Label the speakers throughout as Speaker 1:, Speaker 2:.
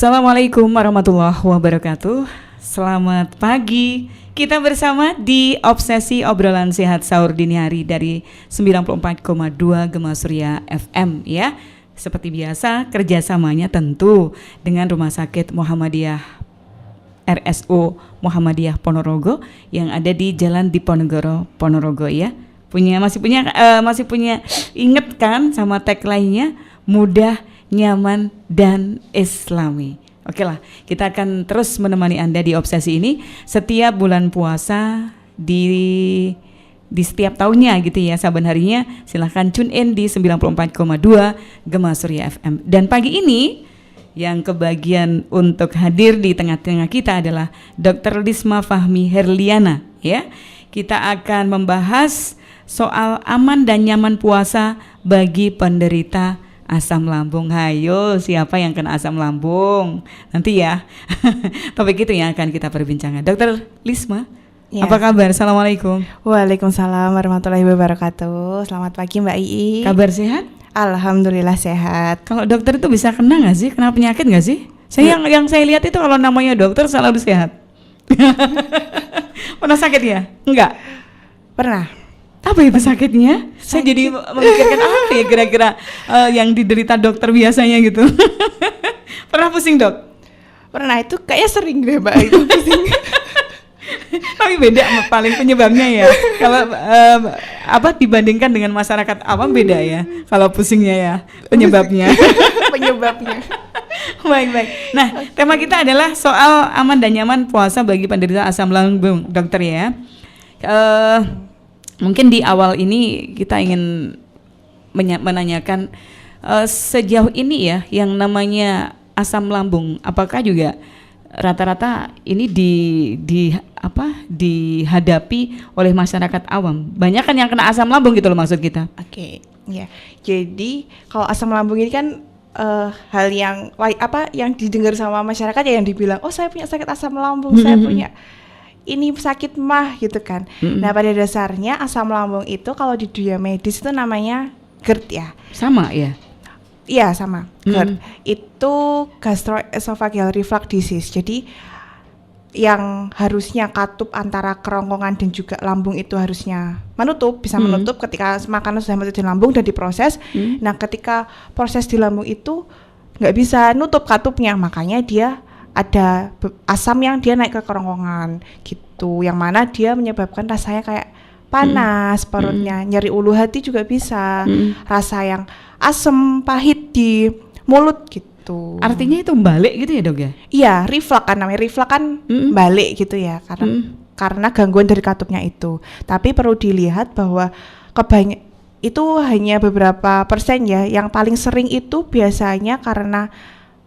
Speaker 1: Assalamualaikum warahmatullahi wabarakatuh. Selamat pagi. Kita bersama di Obsesi Obrolan Sehat Sahur Dini Hari dari 94,2 Gema Surya FM ya. Seperti biasa kerjasamanya tentu dengan Rumah Sakit Muhammadiyah RSU Muhammadiyah Ponorogo yang ada di Jalan Diponegoro Ponorogo ya. Masih punya inget kan sama tagline-nya mudah, nyaman dan islami. Oke lah, kita akan terus menemani Anda di Obsesi ini setiap bulan puasa di setiap tahunnya gitu ya, saban harinya. Silahkan tune in di 94,2 Gema Surya FM. Dan pagi ini yang kebagian untuk hadir di tengah-tengah kita adalah Dr. Lisma Fahmi Herliana ya. Kita akan membahas soal aman dan nyaman puasa bagi penderita asam lambung. Hayo, siapa yang kena asam lambung? Nanti ya. Topik itu yang akan kita perbincangkan. Dr. Lisma, ya. Apa kabar? Assalamualaikum.
Speaker 2: Waalaikumsalam warahmatullahi wabarakatuh. Selamat pagi Mbak Ii.
Speaker 1: Kabar sehat?
Speaker 2: Alhamdulillah sehat.
Speaker 1: Kalau dokter itu bisa kena nggak sih? Kena penyakit nggak sih? Yang saya lihat itu kalau namanya dokter selalu sehat. Pernah sakit ya? Enggak?
Speaker 2: Pernah.
Speaker 1: Apa itu sakitnya? Sakit. Saya jadi memikirkan apa ya kira-kira yang diderita dokter biasanya gitu. Pernah pusing dok?
Speaker 2: Pernah, itu kayaknya sering deh Mbak itu pusing.
Speaker 1: Tapi beda paling penyebabnya ya. Kalau dibandingkan dengan masyarakat awam beda ya. Kalau pusingnya ya penyebabnya.
Speaker 2: Penyebabnya.
Speaker 1: Baik. Nah, tema kita adalah soal aman dan nyaman puasa bagi penderita asam lambung, dokter ya. Mungkin di awal ini kita ingin menanyakan sejauh ini ya yang namanya asam lambung, apakah juga rata-rata ini dihadapi oleh masyarakat awam? Banyak kan yang kena asam lambung gitu loh maksud kita.
Speaker 2: Oke, ya. Jadi kalau asam lambung ini kan hal yang didengar sama masyarakat ya, yang dibilang, oh saya punya sakit asam lambung, saya punya ini sakit mah gitu kan. Nah pada dasarnya asam lambung itu kalau di dunia medis itu namanya GERD ya.
Speaker 1: Sama ya?
Speaker 2: Iya sama, GERD. Itu gastroesophageal reflux disease. Jadi yang harusnya katup antara kerongkongan dan juga lambung itu harusnya bisa menutup ketika makanan sudah masuk di lambung dan diproses. Nah ketika proses di lambung itu nggak bisa nutup katupnya, makanya dia ada asam yang dia naik ke kerongkongan gitu, yang mana dia menyebabkan rasanya kayak panas perutnya, nyeri ulu hati juga bisa, rasa yang asam pahit di mulut gitu.
Speaker 1: Artinya itu balik gitu ya dok ya?
Speaker 2: Iya, reflux kan namanya, reflux kan balik gitu ya, karena gangguan dari katupnya itu. Tapi perlu dilihat bahwa itu hanya beberapa persen ya, yang paling sering itu biasanya karena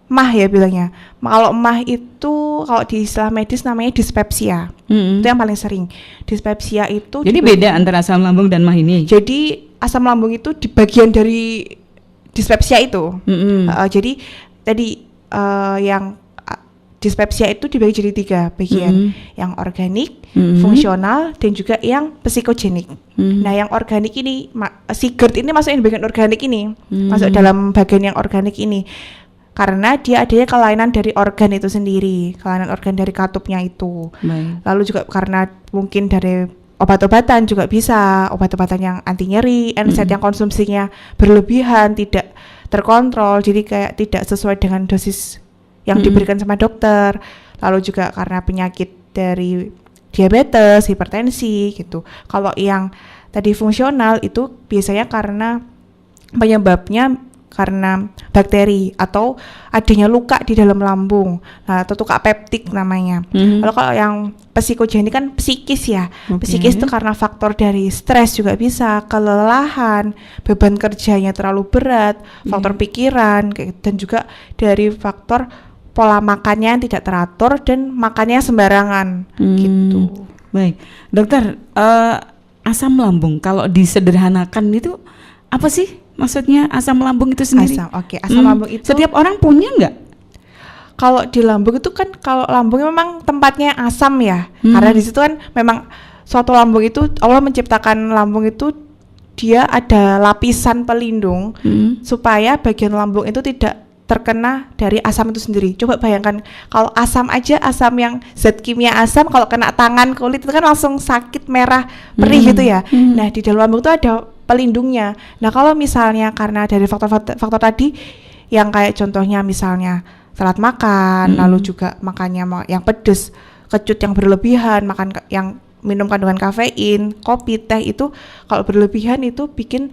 Speaker 2: mah ya bilangnya. Kalau mah itu kalau di istilah medis namanya dispepsia. Itu yang paling sering. Dispepsia itu
Speaker 1: jadi beda antara asam lambung dan mah ini.
Speaker 2: Jadi asam lambung itu di bagian dari dispepsia itu. Jadi tadi yang dispepsia itu dibagi jadi 3 bagian. Yang organik, fungsional dan juga yang psikogenik. Nah, yang organik ini si GERD ini masuk di bagian organik ini. Masuk dalam bagian yang organik ini. Karena dia adanya kelainan dari organ itu sendiri, kelainan organ dari katupnya itu. Lalu juga karena mungkin dari obat-obatan juga bisa, obat-obatan yang anti nyeri, NSAID yang konsumsinya berlebihan, tidak terkontrol, jadi kayak tidak sesuai dengan dosis yang diberikan sama dokter. Lalu juga karena penyakit dari diabetes, hipertensi gitu. Kalau yang tadi fungsional itu biasanya karena penyebabnya karena bakteri atau adanya luka di dalam lambung, atau luka peptik namanya. Lalu kalau yang psikogenik kan psikis ya. Psikis itu karena faktor dari stres juga bisa, kelelahan, beban kerjanya terlalu berat, faktor pikiran, dan juga dari faktor pola makannya yang tidak teratur dan makannya sembarangan gitu.
Speaker 1: Baik, dokter, asam lambung kalau disederhanakan itu apa sih? Maksudnya asam lambung itu sendiri?
Speaker 2: Asam lambung itu
Speaker 1: setiap orang punya nggak?
Speaker 2: Kalau di lambung itu kan, kalau lambung memang tempatnya asam ya, karena di situ kan memang suatu lambung itu Allah menciptakan lambung itu dia ada lapisan pelindung supaya bagian lambung itu tidak terkena dari asam itu sendiri. Coba bayangkan kalau asam aja, asam yang zat kimia asam kalau kena tangan, kulit itu kan langsung sakit, merah, perih gitu ya. Nah, di dalam lambung itu ada pelindungnya. Nah, kalau misalnya karena dari faktor tadi yang kayak contohnya misalnya telat makan, lalu juga makannya yang pedes, kecut yang berlebihan, makan yang minum kandungan kafein, kopi, teh, itu kalau berlebihan itu bikin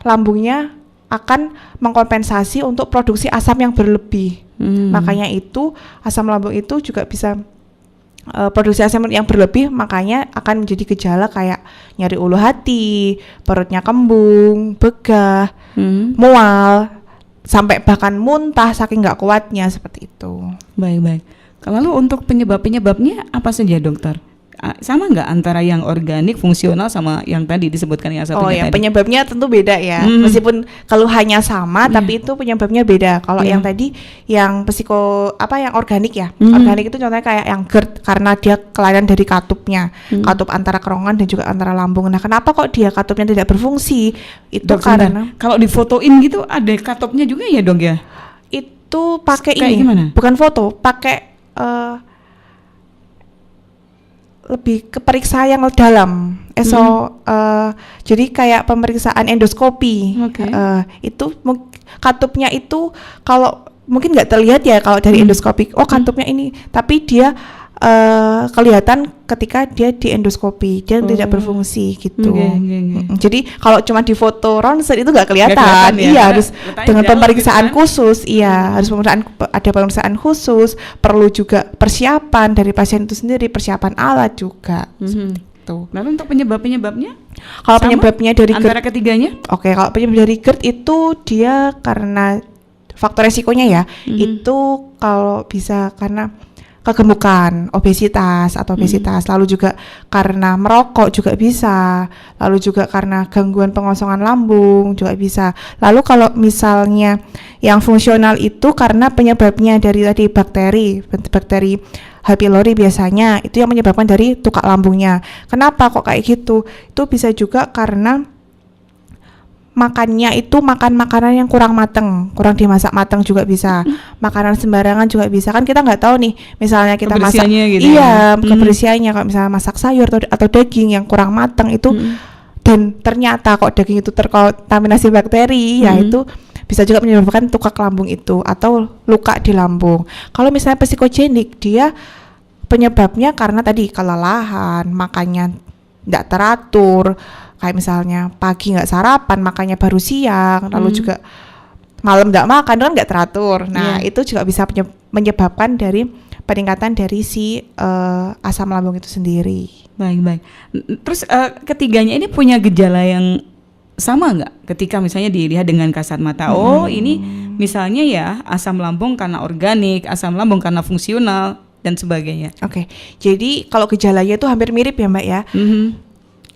Speaker 2: lambungnya akan mengkompensasi untuk produksi asam yang berlebih. Makanya itu asam lambung itu juga bisa produksi asam yang berlebih, makanya akan menjadi gejala kayak nyeri ulu hati, perutnya kembung, begah, mual, sampai bahkan muntah saking nggak kuatnya, seperti itu.
Speaker 1: Baik. Lalu untuk penyebabnya apa saja, dokter? Sama nggak antara yang organik, fungsional sama yang tadi disebutkan yang satunya tadi?
Speaker 2: Oh ya, penyebabnya tentu beda ya. Meskipun keluhannya sama, tapi itu penyebabnya beda. Kalau yang tadi, yang yang organik ya. Organik itu contohnya kayak yang GERD, karena dia kelainan dari katupnya, katup antara kerongkongan dan juga antara lambung. Nah, kenapa kok dia katupnya tidak berfungsi? Itu karena
Speaker 1: kalau difotoin gitu ada katupnya juga ya, dok ya?
Speaker 2: Itu pakai
Speaker 1: ini, gimana?
Speaker 2: Bukan foto, pakai lebih ke periksa yang dalam, jadi kayak pemeriksaan endoskopi. Itu katupnya itu kalau mungkin nggak terlihat ya kalau dari endoskopi, katupnya ini, tapi dia kelihatan ketika dia di endoskopi, dia tidak berfungsi gitu. Jadi kalau cuma di foto ronsen itu nggak kelihatan. Iya, harus dengan pemeriksaan khusus. Iya, harus ada pemeriksaan khusus. Perlu juga persiapan dari pasien itu sendiri, persiapan alat juga. Gitu.
Speaker 1: Lalu untuk penyebabnya?
Speaker 2: Kalau penyebabnya dari
Speaker 1: antara ketiganya?
Speaker 2: Oke, kalau penyebab dari GERD itu dia karena faktor resikonya ya, itu kalau bisa karena kegemukan, obesitas, lalu juga karena merokok juga bisa, lalu juga karena gangguan pengosongan lambung juga bisa. Lalu kalau misalnya yang fungsional itu karena penyebabnya dari tadi bakteri H. pylori biasanya, itu yang menyebabkan dari tukak lambungnya. Kenapa kok kayak gitu? Itu bisa juga karena makannya itu makan makanan yang kurang mateng, kurang dimasak mateng juga bisa. Makanan sembarangan juga bisa. Kan kita nggak tahu nih, misalnya kita masak,
Speaker 1: gitu
Speaker 2: kebersihannya, kalau misalnya masak sayur atau daging yang kurang mateng itu, dan ternyata kok daging itu terkontaminasi bakteri, ya itu bisa juga menyebabkan tukak lambung itu atau luka di lambung. Kalau misalnya psikogenik, dia penyebabnya karena tadi kelelahan, makannya nggak teratur, kayak misalnya pagi nggak sarapan, makannya baru siang, lalu juga malam nggak makan, kan nggak teratur. Nah, itu juga bisa menyebabkan dari peningkatan dari si asam lambung itu sendiri.
Speaker 1: Baik. Terus ketiganya ini punya gejala yang sama nggak? Ketika misalnya dilihat dengan kasat mata, ini misalnya ya asam lambung karena organik, asam lambung karena fungsional dan sebagainya.
Speaker 2: Oke, jadi kalau gejalanya itu hampir mirip ya, Mbak ya.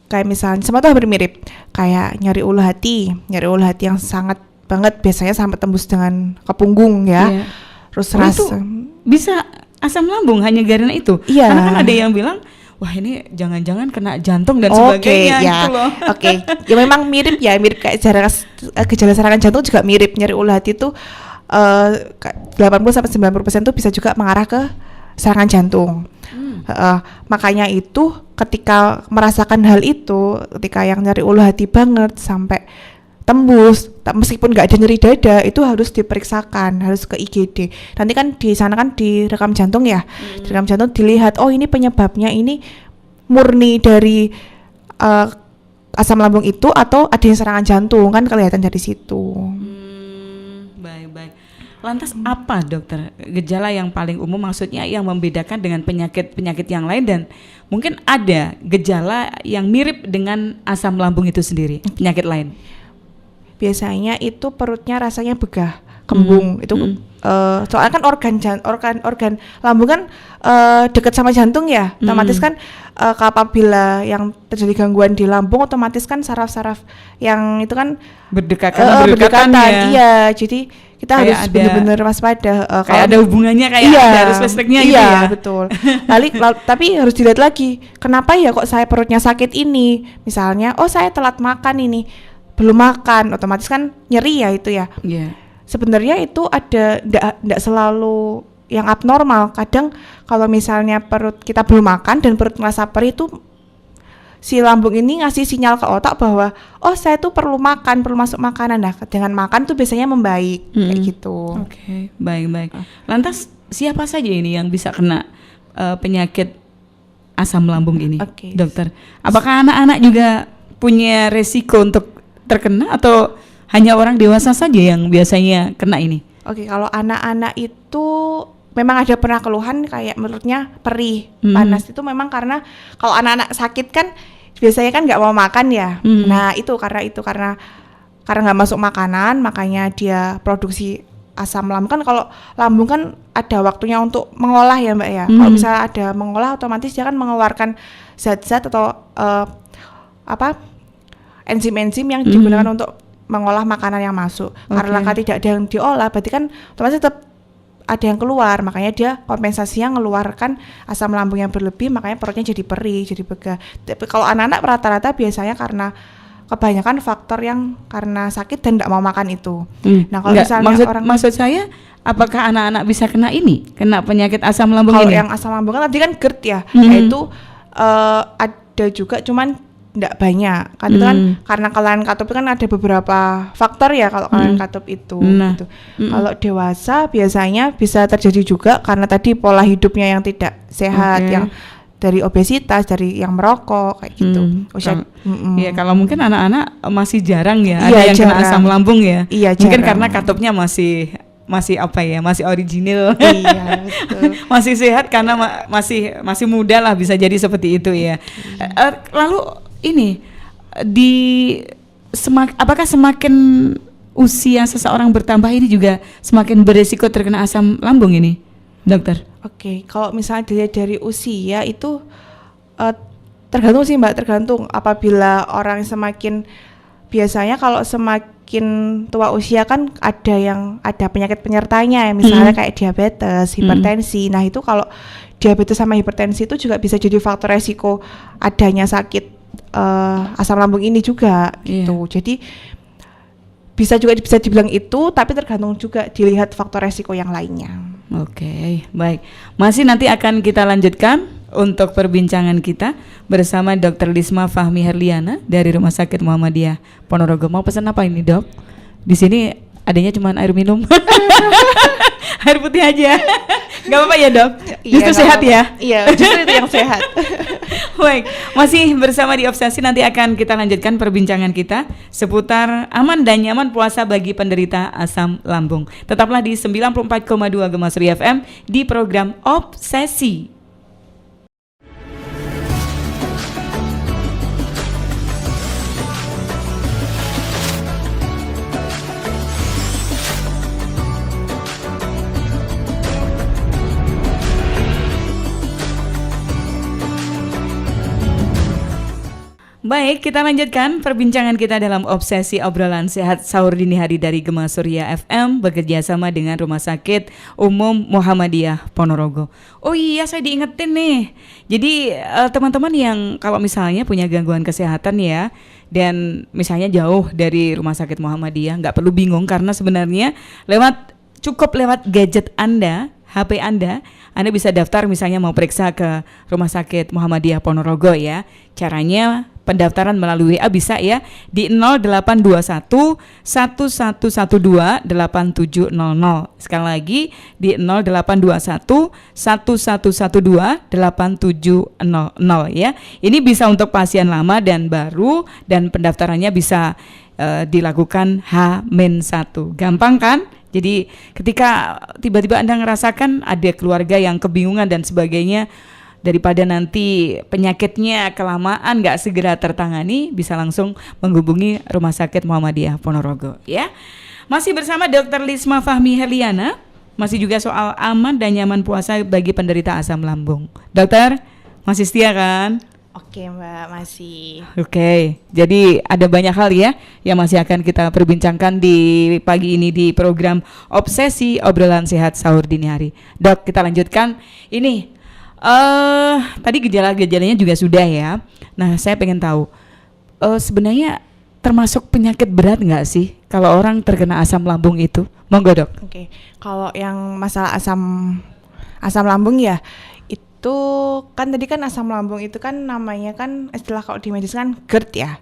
Speaker 2: Kayak misalnya semua tuh hampir mirip, kayak nyeri ulu hati yang sangat banget, biasanya sampai tembus dengan ke punggung ya. Terus rasa
Speaker 1: bisa asam lambung hanya karena itu. Karena kan ada yang bilang, wah ini jangan-jangan kena jantung dan sebagainya gitu loh.
Speaker 2: Ya memang mirip kayak gejala serangan jantung juga mirip. Nyeri ulu hati itu 80-90% tuh bisa juga mengarah ke serangan jantung. Makanya itu ketika merasakan hal itu, ketika yang nyeri ulu hati banget sampai tembus, meskipun nggak ada nyeri dada, itu harus diperiksakan, harus ke IGD. Nanti kan di sana kan direkam jantung ya, direkam jantung dilihat, oh ini penyebabnya ini murni dari asam lambung itu atau ada yang serangan jantung, kan kelihatan dari situ.
Speaker 1: Baik. Lantas apa, dokter, gejala yang paling umum, maksudnya yang membedakan dengan penyakit yang lain, dan mungkin ada gejala yang mirip dengan asam lambung itu sendiri, penyakit lain?
Speaker 2: Biasanya itu perutnya rasanya begah, kembung, itu soalnya kan organ lambung kan dekat sama jantung ya, otomatis kan apabila yang terjadi gangguan di lambung, otomatis kan saraf-saraf yang itu kan berdekatan ya. Iya, jadi kita kayak harus benar-benar waspada.
Speaker 1: Kayak ada hubungannya, kayak ada arus listriknya gitu ya.
Speaker 2: Iya, betul. Tapi harus dilihat lagi, kenapa ya kok saya perutnya sakit ini? Misalnya, oh saya telat makan ini, belum makan, otomatis kan nyeri ya itu ya. sebenarnya itu ada ndak selalu yang abnormal. Kadang kalau misalnya perut kita belum makan dan perut merasa perih itu si lambung ini ngasih sinyal ke otak bahwa oh saya tuh perlu makan, perlu masuk makanan. Nah dengan makan tuh biasanya membaik kayak gitu.
Speaker 1: Oke, baik. Lantas siapa saja ini yang bisa kena penyakit asam lambung ini, dokter? Apakah anak-anak juga punya resiko untuk terkena atau hanya orang dewasa saja yang biasanya kena ini?
Speaker 2: Oke, kalau anak-anak itu memang ada pernah keluhan kayak menurutnya perih, panas itu memang karena kalau anak-anak sakit kan biasanya kan nggak mau makan ya. Nah itu karena nggak masuk makanan makanya dia produksi asam lambung. Kan kalau lambung kan ada waktunya untuk mengolah ya Mbak ya. Kalau misalnya ada mengolah otomatis dia kan mengeluarkan zat-zat atau enzim-enzim yang digunakan untuk mengolah makanan yang masuk. Karena tidak ada yang diolah berarti kan otomatis tetap ada yang keluar, makanya dia kompensasinya ngeluarkan asam lambung yang berlebih, makanya perutnya jadi perih, jadi begah. Tapi kalau anak-anak rata-rata biasanya karena kebanyakan faktor yang karena sakit dan tidak mau makan itu. Nah kalau misalnya
Speaker 1: maksud saya, apakah anak-anak bisa kena penyakit asam lambung ini?
Speaker 2: Kalau yang asam lambung kan tadi kan GERD ya, yaitu ada juga cuman tidak banyak kan itu kan karena kelainan katup kan ada beberapa faktor ya kalau kelainan katup itu gitu. Kalau dewasa biasanya bisa terjadi juga karena tadi pola hidupnya yang tidak sehat, yang dari obesitas, dari yang merokok kayak gitu.
Speaker 1: Iya, kalau mungkin anak-anak masih jarang ya ada yang kena asam lambung ya.
Speaker 2: Iya,
Speaker 1: mungkin karena katupnya masih masih original.
Speaker 2: Iya, betul.
Speaker 1: Masih sehat karena masih muda lah, bisa jadi seperti itu ya. Lalu ini apakah semakin usia seseorang bertambah ini juga semakin beresiko terkena asam lambung ini, dokter?
Speaker 2: Oke, kalau misalnya dilihat dari usia itu tergantung sih Mbak, tergantung. Apabila orang biasanya kalau semakin tua usia kan ada penyakit penyertanya ya, misalnya kayak diabetes, hipertensi. Nah itu kalau diabetes sama hipertensi itu juga bisa jadi faktor resiko adanya sakit asam lambung ini juga gitu. Jadi bisa dibilang itu, tapi tergantung juga dilihat faktor resiko yang lainnya.
Speaker 1: Oke, baik. Masih nanti akan kita lanjutkan untuk perbincangan kita bersama Dr. Lisma Fahmi Herliana dari Rumah Sakit Muhammadiyah Ponorogo. Mau pesan apa ini, Dok? Di sini adanya cuma air minum. Air putih aja. Gak apa-apa ya, Dok? Justru sehat ya?
Speaker 2: Iya, justru itu yang sehat.
Speaker 1: Baik, masih bersama di Obsesi, nanti akan kita lanjutkan perbincangan kita seputar aman dan nyaman puasa bagi penderita asam lambung. Tetaplah di 94,2 Gemasri FM di program Obsesi. Baik, kita lanjutkan perbincangan kita dalam Obsesi Obrolan Sehat Sahur Dini Hari dari Gema Surya FM bekerja sama dengan Rumah Sakit Umum Muhammadiyah Ponorogo. Oh iya, saya diingetin nih. Jadi teman-teman yang kalau misalnya punya gangguan kesehatan ya, dan misalnya jauh dari Rumah Sakit Muhammadiyah, nggak perlu bingung karena sebenarnya cukup lewat gadget Anda, HP Anda bisa daftar misalnya mau periksa ke Rumah Sakit Muhammadiyah Ponorogo ya. Caranya pendaftaran melalui WA bisa ya di 0821 1112 8700. Sekali lagi di 0821 1112 8700 ya. Ini bisa untuk pasien lama dan baru, dan pendaftarannya bisa dilakukan H-1. Gampang kan? Jadi ketika tiba-tiba Anda ngerasakan ada keluarga yang kebingungan dan sebagainya, daripada nanti penyakitnya kelamaan gak segera tertangani, bisa langsung menghubungi Rumah Sakit Muhammadiyah Ponorogo ya. Masih bersama Dr. Lisma Fahmi Herliana, masih juga soal aman dan nyaman puasa bagi penderita asam lambung. Dokter, masih setia kan?
Speaker 2: Oke Mbak, masih.
Speaker 1: Oke, jadi ada banyak hal ya yang masih akan kita perbincangkan di pagi ini di program Obsesi Obrolan Sehat Sahur Dini Hari. Dok, kita lanjutkan. Ini tadi gejala-gejalanya juga sudah ya. Nah, saya pengen tahu sebenarnya termasuk penyakit berat nggak sih kalau orang terkena asam lambung itu? Monggo dok.
Speaker 2: Oke, kalau yang masalah asam lambung ya, itu kan tadi kan asam lambung itu kan namanya kan istilah kalau di medis kan GERD ya,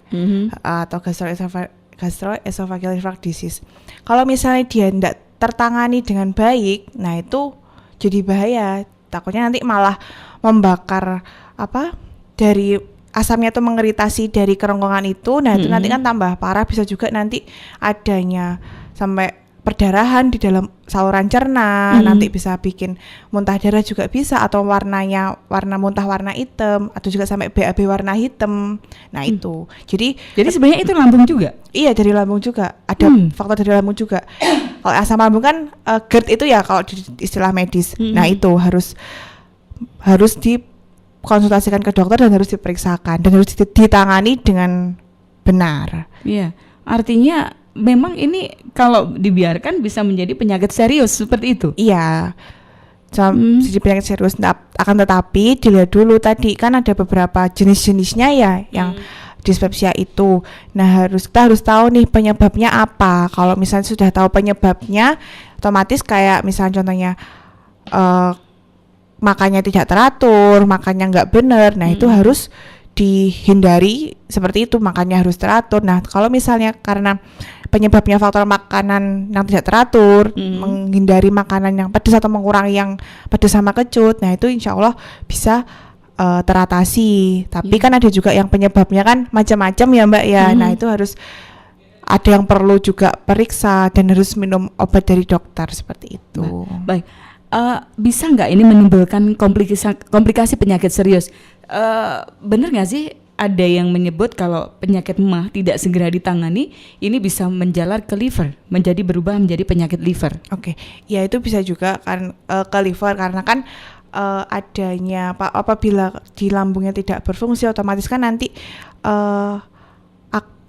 Speaker 2: atau gastroesophageal reflux disease. Kalau misalnya dia tidak tertangani dengan baik, nah itu jadi bahaya. Takutnya nanti malah membakar dari asamnya itu mengiritasi dari kerongkongan itu. Nah itu nanti kan tambah parah, bisa juga nanti adanya sampai perdarahan di dalam saluran cerna, nanti bisa bikin muntah darah juga bisa, atau warna muntah warna hitam, atau juga sampai BAB warna hitam. Nah itu jadi
Speaker 1: sebenarnya itu lambung juga?
Speaker 2: Iya, dari lambung juga, ada faktor dari lambung juga. Kalau asam lambung kan GERD itu ya kalau di istilah medis. Nah itu harus dikonsultasikan ke dokter dan harus diperiksakan dan harus ditangani dengan benar.
Speaker 1: Iya, artinya memang ini kalau dibiarkan bisa menjadi penyakit serius seperti itu?
Speaker 2: Iya, jadi penyakit serius. Akan tetapi dilihat dulu tadi kan ada beberapa jenis-jenisnya ya yang dispepsia itu. Nah kita harus tahu nih penyebabnya apa. Kalau misalnya sudah tahu penyebabnya, otomatis kayak misalnya contohnya makannya tidak teratur, makannya nggak benar. Nah itu harus dihindari seperti itu, makannya harus teratur. Nah kalau misalnya karena penyebabnya faktor makanan yang tidak teratur, menghindari makanan yang pedas atau mengurangi yang pedas sama kecut, nah itu insya Allah bisa teratasi. Tapi kan ada juga yang penyebabnya kan macam-macam ya Mbak ya. Nah itu harus ada yang perlu juga periksa dan harus minum obat dari dokter seperti itu.
Speaker 1: Baik. Bisa nggak ini menimbulkan komplikasi penyakit serius? Bener nggak sih ada yang menyebut kalau penyakit MAH tidak segera ditangani ini bisa menjalar ke liver, berubah menjadi penyakit liver? Oke,
Speaker 2: ya itu bisa juga kan ke liver karena kan adanya apabila di lambungnya tidak berfungsi, otomatis kan nanti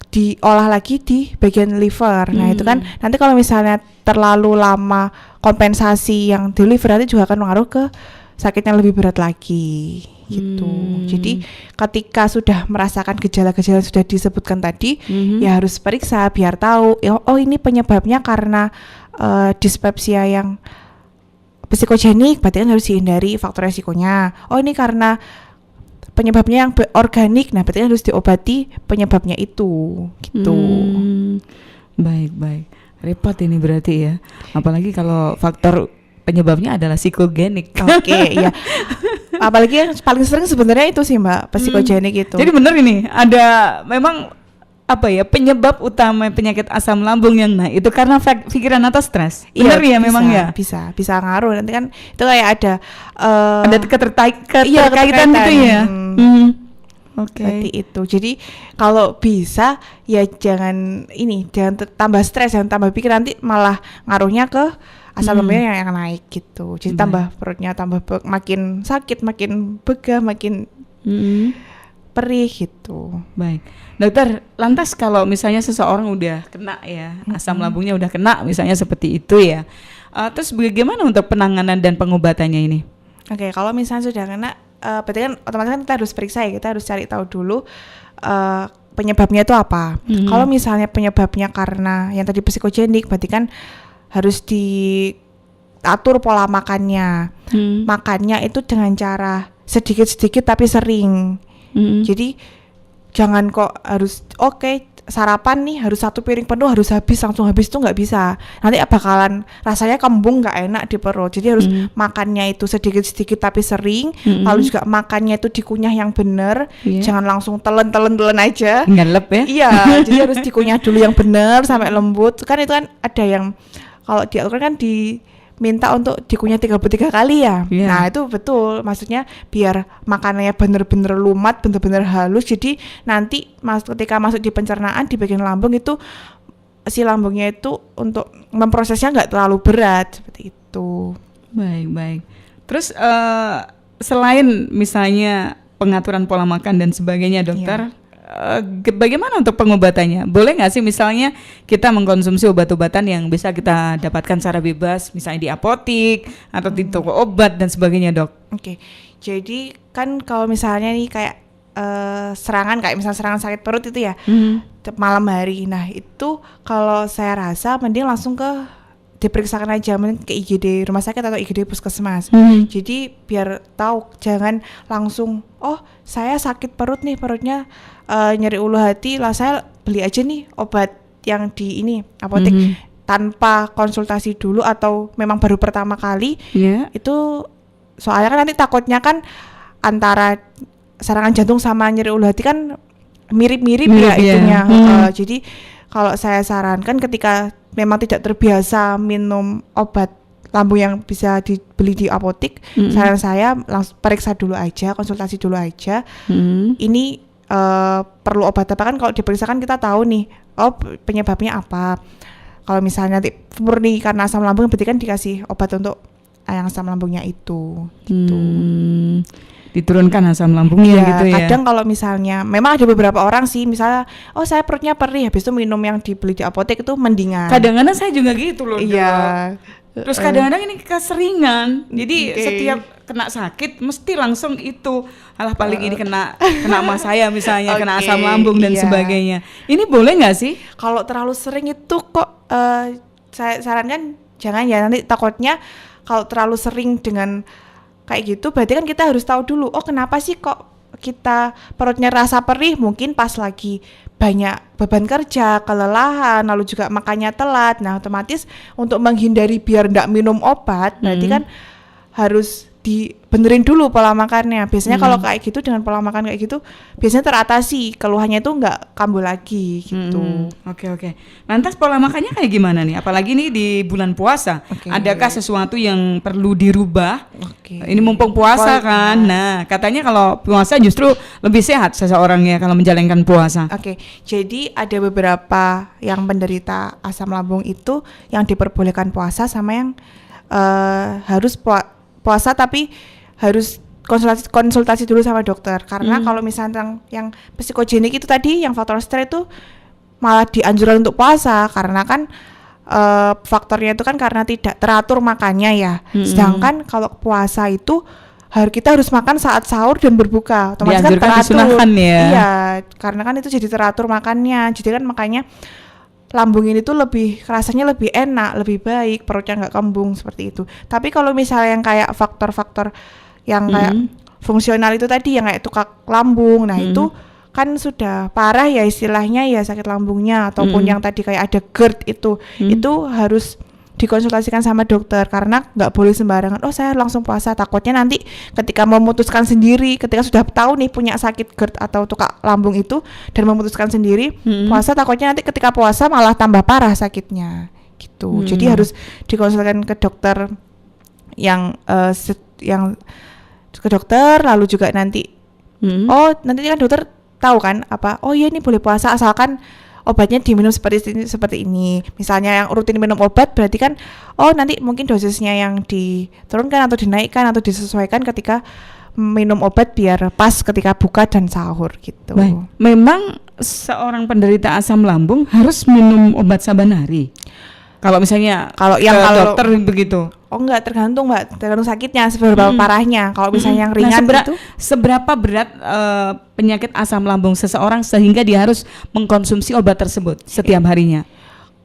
Speaker 2: diolah lagi di bagian liver. Nah itu kan nanti kalau misalnya terlalu lama kompensasi yang di liver, nanti juga akan mengaruh ke sakitnya lebih berat lagi gitu. Jadi ketika sudah merasakan gejala-gejala yang sudah disebutkan tadi, ya harus periksa biar tahu ini penyebabnya karena dispepsia yang psikogenik, berarti kan harus dihindari faktor resikonya. Ini karena penyebabnya yang organik, nah berarti harus diobati penyebabnya itu gitu.
Speaker 1: Baik. Repot ini berarti ya. Apalagi kalau faktor penyebabnya adalah psikogenik.
Speaker 2: Oke, ya. Apalagi yang paling sering sebenarnya itu sih Mbak, psikogenik itu.
Speaker 1: Jadi benar ini, ada memang penyebab utama penyakit asam lambung yang naik itu karena pikiran atau stres. Benar ya, memang ya.
Speaker 2: Bisa ngaruh. Nanti kan itu kayak ada
Speaker 1: keterkaitan gitu ya.
Speaker 2: Oke. Seperti itu. Jadi kalau bisa ya jangan tambah stres, jangan tambah pikir, nanti malah ngaruhnya ke asam lambungnya yang naik gitu. Jadi tambah perutnya makin sakit, makin begah, makin perih gitu.
Speaker 1: Baik. Dokter, lantas kalau misalnya seseorang udah kena ya, asam lambungnya udah kena misalnya seperti itu ya. Terus bagaimana untuk penanganan dan pengobatannya ini?
Speaker 2: Oke, kalau misalnya sudah kena, berarti kan otomatis kan kita harus periksa ya, kita harus cari tahu dulu penyebabnya itu apa. Kalau misalnya penyebabnya karena yang tadi psikogenik, berarti kan harus diatur pola makannya. Makannya itu dengan cara sedikit-sedikit tapi sering. Jadi jangan kok harus sarapan nih harus 1 piring penuh harus langsung habis, itu nggak bisa. Nanti bakalan rasanya kembung, nggak enak di perut. Jadi harus makannya itu sedikit-sedikit tapi sering. Lalu juga makannya itu dikunyah yang benar. Jangan langsung telan aja.
Speaker 1: Ngelep ya?
Speaker 2: Iya, jadi harus dikunyah dulu yang benar sampai lembut. Kan itu kan ada yang kalau diatur kan diminta untuk dikunyah 33 kali ya. Nah itu betul, maksudnya biar makanannya benar-benar lumat, benar-benar halus. Jadi nanti ketika masuk di pencernaan di bagian lambung itu si lambungnya itu untuk memprosesnya nggak terlalu berat seperti itu.
Speaker 1: Baik. Terus selain misalnya pengaturan pola makan dan sebagainya, dokter, bagaimana untuk pengobatannya? Boleh nggak sih misalnya kita mengkonsumsi obat-obatan yang bisa kita dapatkan secara bebas, misalnya di apotik atau di toko obat dan sebagainya, dok?
Speaker 2: Oke, jadi kan kalau misalnya nih kayak serangan kayak misalnya serangan sakit perut itu ya malam hari. Nah itu kalau saya rasa mending langsung ke diperiksakan aja, mending ke IGD rumah sakit atau IGD puskesmas. Jadi biar tahu, jangan langsung saya sakit perut nih, perutnya nyeri ulu hati lah, saya beli aja nih obat yang di ini apotek tanpa konsultasi dulu atau memang baru pertama kali. Itu soalnya kan nanti takutnya kan antara serangan jantung sama nyeri ulu hati kan mirip-mirip ya itunya. Jadi kalau saya sarankan ketika memang tidak terbiasa minum obat lambung yang bisa dibeli di apotek, saran saya langsung periksa dulu aja, konsultasi dulu aja. Ini perlu obat apa, kan kalau diperiksa kan kita tahu nih, penyebabnya apa. Kalau misalnya nanti murni karena asam lambung, berarti kan dikasih obat untuk yang asam lambungnya itu gitu.
Speaker 1: Diturunkan asam lambungnya gitu ya.
Speaker 2: Kadang kalau misalnya memang ada beberapa orang sih, misalnya saya perutnya perih, habis itu minum yang dibeli di apotek itu mendingan.
Speaker 1: Kadang-kadang saya juga gitu loh.
Speaker 2: Iya.
Speaker 1: Terus kadang-kadang ini keseringan. Jadi setiap kena sakit mesti langsung itu. Alah paling ini kena emak saya misalnya, kena asam lambung dan sebagainya. Ini boleh nggak sih?
Speaker 2: Kalau terlalu sering itu kok saya sarankan jangan ya, nanti takutnya kalau terlalu sering dengan kayak gitu berarti kan kita harus tahu dulu, kenapa sih kok kita perutnya rasa perih, mungkin pas lagi banyak beban kerja, kelelahan, lalu juga makannya telat. Nah otomatis untuk menghindari biar nggak minum obat berarti kan harus dibenerin dulu pola makannya. Biasanya kalau kayak gitu, dengan pola makan kayak gitu biasanya teratasi, keluhannya itu nggak kambuh lagi gitu.
Speaker 1: Oke. Lantas pola makannya kayak gimana nih? Apalagi nih di bulan puasa. Adakah sesuatu yang perlu dirubah? Ini mumpung puasa kan. Nah, katanya kalau puasa justru lebih sehat seseorang ya kalau menjalankan puasa.
Speaker 2: Jadi ada beberapa yang penderita asam lambung itu yang diperbolehkan puasa, sama yang harus puasa tapi harus konsultasi dulu sama dokter. Karena kalau misalnya yang psikogenik itu tadi, yang faktor stres itu malah dianjurkan untuk puasa, karena kan faktornya itu kan karena tidak teratur makannya ya. Sedangkan kalau puasa itu kita harus makan saat sahur dan berbuka, otomatis kan teratur. Iya, karena kan itu jadi teratur makannya. Jadi kan makanya lambung ini tuh rasanya lebih enak, lebih baik, perutnya nggak kembung seperti itu. Tapi kalau misalnya yang kayak faktor-faktor yang kayak fungsional itu tadi, yang kayak tukak lambung, nah itu kan sudah parah ya istilahnya ya, sakit lambungnya, ataupun yang tadi kayak ada GERD itu harus dikonsultasikan sama dokter, karena nggak boleh sembarangan saya langsung puasa. Takutnya nanti ketika memutuskan sendiri, ketika sudah tahu nih punya sakit GERD atau tukak lambung itu dan memutuskan sendiri puasa, takutnya nanti ketika puasa malah tambah parah sakitnya gitu. Jadi harus dikonsultasikan ke dokter yang ke dokter, lalu juga nanti nanti kan dokter tahu kan ini boleh puasa asalkan obatnya diminum seperti ini. Misalnya yang rutin minum obat berarti kan nanti mungkin dosisnya yang diturunkan atau dinaikkan atau disesuaikan ketika minum obat biar pas ketika buka dan sahur gitu.
Speaker 1: Baik. Memang seorang penderita asam lambung harus minum obat saban hari. Kalau misalnya kalau dokter begitu.
Speaker 2: Enggak, tergantung Mbak, tergantung sakitnya, seberapa parahnya. Kalau misalnya yang ringan itu
Speaker 1: seberapa berat penyakit asam lambung seseorang sehingga dia harus mengkonsumsi obat tersebut setiap harinya?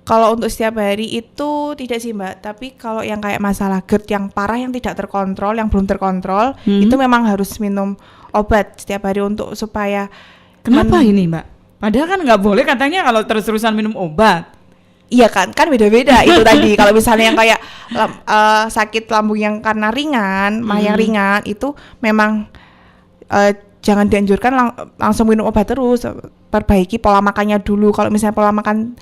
Speaker 2: Kalau untuk setiap hari itu tidak sih Mbak, tapi kalau yang kayak masalah GERD yang parah, yang tidak terkontrol, yang belum terkontrol, itu memang harus minum obat setiap hari untuk supaya.
Speaker 1: Kenapa ini Mbak? Padahal kan nggak boleh katanya kalau terus-terusan minum obat.
Speaker 2: Iya kan beda-beda itu tadi. Kalau misalnya yang kayak sakit lambung yang karena ringan, yang ringan itu memang jangan dianjurkan langsung minum obat terus. Perbaiki pola makannya dulu. Kalau misalnya pola makan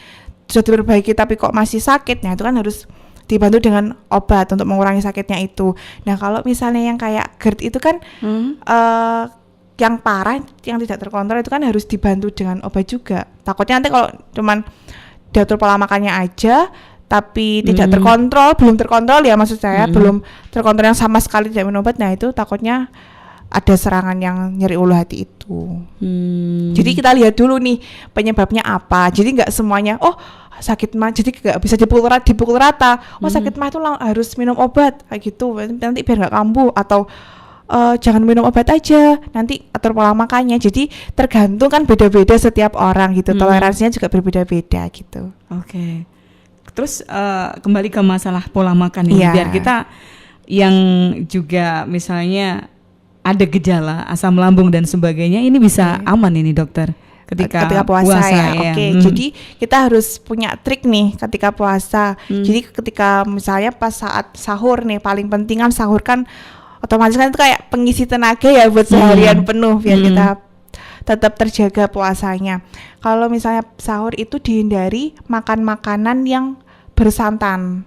Speaker 2: sudah diperbaiki tapi kok masih sakit, nah itu kan harus dibantu dengan obat untuk mengurangi sakitnya itu. Nah kalau misalnya yang kayak GERD itu kan yang parah, yang tidak terkontrol itu kan harus dibantu dengan obat juga. Takutnya nanti kalau cuman diatur pola makannya aja tapi tidak terkontrol, belum terkontrol ya maksud saya, belum terkontrol yang sama sekali tidak minum obat, nah itu takutnya ada serangan yang nyeri ulu hati itu. Jadi kita lihat dulu nih penyebabnya apa. Jadi nggak semuanya sakit mah jadi nggak bisa dipukul rata. Sakit mah itu harus minum obat kayak gitu nanti biar nggak kambuh, atau jangan minum obat aja, nanti atur pola makannya. Jadi tergantung kan beda-beda setiap orang gitu, toleransinya juga berbeda-beda gitu.
Speaker 1: Oke. Terus kembali ke masalah pola makan ini, biar kita yang juga misalnya ada gejala asam lambung dan sebagainya ini bisa aman ini dokter ketika puasa ya.
Speaker 2: Oke. Jadi kita harus punya trik nih ketika puasa. Jadi ketika misalnya pas saat sahur nih, paling penting kan sahur kan otomatis kan itu kayak pengisi tenaga ya buat seharian penuh biar kita tetap terjaga puasanya. Kalau misalnya sahur itu dihindari makan makanan yang bersantan,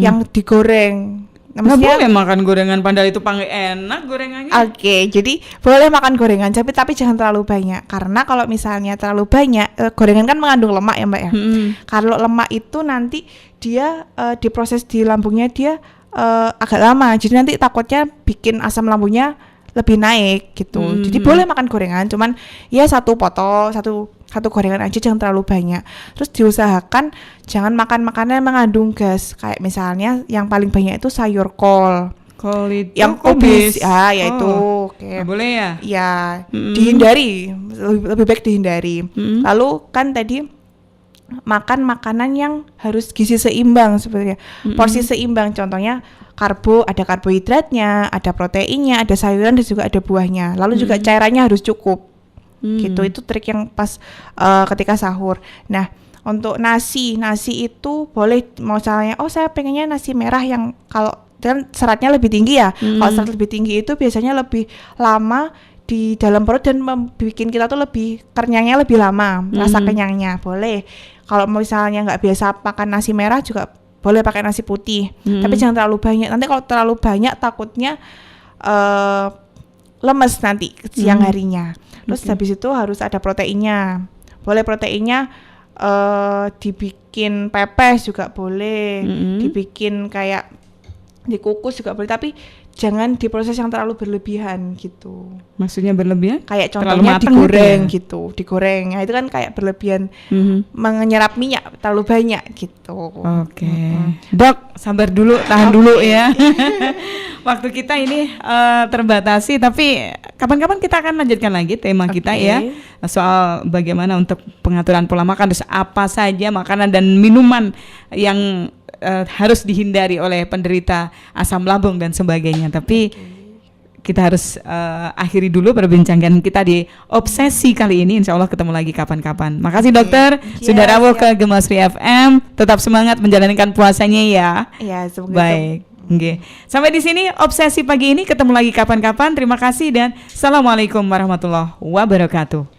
Speaker 2: yang digoreng.
Speaker 1: Nggak boleh makan gorengan padahal itu paling enak gorengannya.
Speaker 2: Oke, jadi boleh makan gorengan tapi jangan terlalu banyak. Karena kalau misalnya terlalu banyak, gorengan kan mengandung lemak ya Mbak ya. Kalau lemak itu nanti dia diproses di lambungnya dia agak lama. Jadi nanti takutnya bikin asam lambungnya lebih naik gitu. Jadi boleh makan gorengan, cuman ya satu gorengan aja, jangan terlalu banyak. Terus diusahakan jangan makan makanan yang mengandung gas, kayak misalnya yang paling banyak itu sayur kol.
Speaker 1: Kol itu
Speaker 2: yang kubis ya itu
Speaker 1: boleh ya?
Speaker 2: Ya dihindari, lebih baik dihindari. Lalu kan tadi makan makanan yang harus gizi seimbang sebenarnya. Porsi seimbang, contohnya ada karbohidratnya, ada proteinnya, ada sayuran dan juga ada buahnya. Lalu juga cairannya harus cukup. Gitu, itu trik yang pas ketika sahur. Nah, untuk nasi itu boleh, misalnya saya pengennya nasi merah yang kalau dan seratnya lebih tinggi ya. Kalau serat lebih tinggi itu biasanya lebih lama di dalam perut dan bikin kita tuh lebih kenyangnya lebih lama, rasa kenyangnya. Boleh. Kalau misalnya nggak biasa makan nasi merah juga boleh pakai nasi putih, tapi jangan terlalu banyak. Nanti kalau terlalu banyak takutnya lemes nanti siang harinya. Terus habis itu harus ada proteinnya. Boleh proteinnya dibikin pepes juga boleh, dibikin kayak dikukus juga boleh, tapi jangan diproses yang terlalu berlebihan gitu.
Speaker 1: Maksudnya berlebihan?
Speaker 2: Kayak contohnya digoreng gitu, digoreng. Nah, itu kan kayak berlebihan, menyerap minyak terlalu banyak gitu.
Speaker 1: Oke. Dok, sabar dulu, tahan dulu ya. Waktu kita ini terbatasi, tapi kapan-kapan kita akan lanjutkan lagi tema kita ya, soal bagaimana untuk pengaturan pola makan, terus apa saja makanan dan minuman yang harus dihindari oleh penderita asam lambung dan sebagainya. Tapi kita harus akhiri dulu perbincangan kita di obsesi kali ini. Insya Allah ketemu lagi kapan-kapan. Makasih dokter sudah rawuh ke Gemasri FM. Tetap semangat menjalankan puasanya ya.
Speaker 2: Iya, semoga.
Speaker 1: Baik. Okay. Sampai di sini obsesi pagi ini, ketemu lagi kapan-kapan. Terima kasih dan assalamualaikum warahmatullahi wabarakatuh.